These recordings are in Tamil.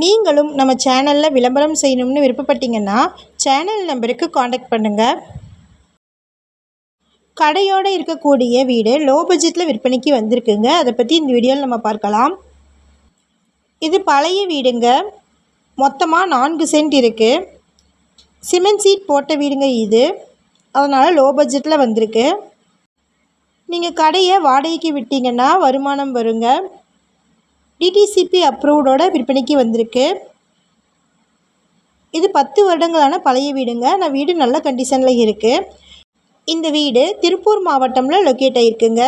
நீங்களும் நம்ம சேனலில் விளம்பரம் செய்யணும்னு விருப்பப்பட்டீங்கன்னா சேனல் நம்பருக்கு காண்டாக்ட் பண்ணுங்கள். கடையோடு இருக்கக்கூடிய வீடு லோ பட்ஜெட்டில் விற்பனைக்கு வந்திருக்குங்க. அதை பற்றி இந்த வீடியோவில் நம்ம பார்க்கலாம். இது பழைய வீடுங்க. மொத்தமாக 4 சென்ட் இருக்குது. சிமெண்ட் சீட் போட்ட வீடுங்க இது. அதனால் லோ பட்ஜெட்டில் வந்திருக்கு. நீங்கள் கடையை வாடகைக்கு விட்டீங்கன்னா வருமானம் வருங்க. டிடிசிபி அப்ரூவ்டோட விற்பனைக்கு வந்திருக்கு. இது 10 வருடங்களான பழைய வீடுங்க. நான் வீடு நல்ல கண்டிஷனில் இருக்குது. இந்த வீடு திருப்பூர் மாவட்டமில் லொக்கேட் ஆகிருக்குங்க.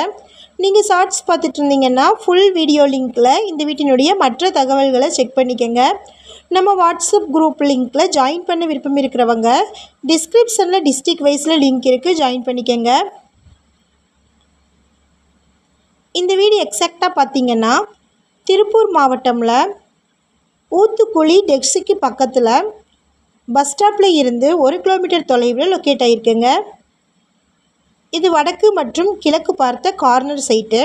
நீங்கள் ஷார்ட்ஸ் பார்த்துட்டு இருந்தீங்கன்னா ஃபுல் வீடியோ லிங்க்கில் இந்த வீட்டினுடைய மற்ற தகவல்களை செக் பண்ணிக்கோங்க. நம்ம வாட்ஸ்அப் குரூப் லிங்க்கில் ஜாயின் பண்ண விருப்பம் இருக்கிறவங்க டிஸ்கிரிப்ஷனில் டிஸ்ட்ரிக்ட் வைஸில் லிங்க் இருக்குது, ஜாயின் பண்ணிக்கோங்க. இந்த வீடு எக்ஸாக்டாக பார்த்தீங்கன்னா திருப்பூர் மாவட்டமில் ஊத்துக்குழி டெக்ஸிக்கு பக்கத்தில் பஸ் ஸ்டாப்பில் இருந்து 1 கிலோமீட்டர் தொலைவில் லொக்கேட் ஆகிருக்குங்க. இது வடக்கு மற்றும் கிழக்கு பார்த்த கார்னர் சைட்டு.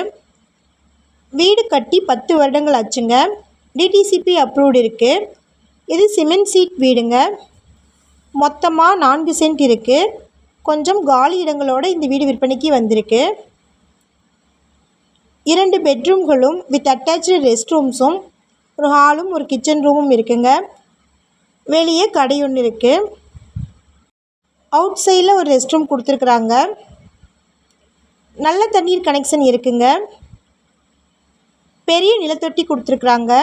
வீடு கட்டி 10 வருடங்கள் ஆச்சுங்க. டிடிசிபி அப்ரூவ்டு இருக்குது. இது சிமெண்ட் சீட் வீடுங்க. மொத்தமாக 4 சென்ட் இருக்குது. கொஞ்சம் காலி இடங்களோடு இந்த வீடு விற்பனைக்கு வந்திருக்கு. 2 பெட்ரூம்களும் வித் அட்டாச்சு ரெஸ்ட் ரூம்ஸும், ஒரு ஹாலும் ஒரு கிச்சன் ரூமும் இருக்குங்க. வெளியே கடை ஒன்று இருக்குது. அவுட் சைடில் ஒரு ரெஸ்ட் ரூம் கொடுத்துருக்குறாங்க. நல்ல தண்ணீர் கனெக்ஷன் இருக்குங்க. பெரிய நிலத்தொட்டி கொடுத்துருக்குறாங்க.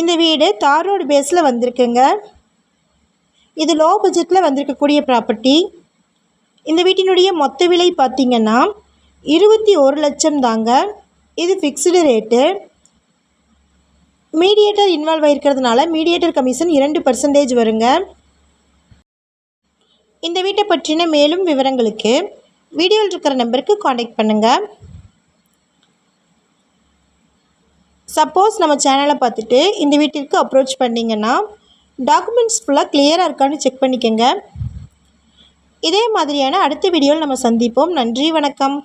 இந்த வீடு தார் ரோடு பேஸில் வந்திருக்குங்க. இது லோ பட்ஜெட்டில் வந்திருக்கக்கூடிய ப்ராப்பர்ட்டி. இந்த வீட்டினுடைய மொத்த விலை பார்த்திங்கன்னா 21 லட்சம் தாங்க. இது ஃபிக்ஸ்டு ரேட்டு. மீடியேட்டர் இன்வால்வ் ஆகிருக்கிறதுனால மீடியேட்டர் கமிஷன் 2% வருங்க. இந்த வீட்டை பற்றின மேலும் விவரங்களுக்கு வீடியோவில் இருக்கிற நம்பருக்கு காண்டாக்ட் பண்ணுங்கள். சப்போஸ் நம்ம சேனலை பார்த்துட்டு இந்த வீட்டிற்கு அப்ரோச் பண்ணிங்கன்னா டாக்குமெண்ட்ஸ் ஃபுல்லாக கிளியராக இருக்கான்னு செக் பண்ணிக்கோங்க. இதே மாதிரியான அடுத்த வீடியோவில் நம்ம சந்திப்போம். நன்றி, வணக்கம்.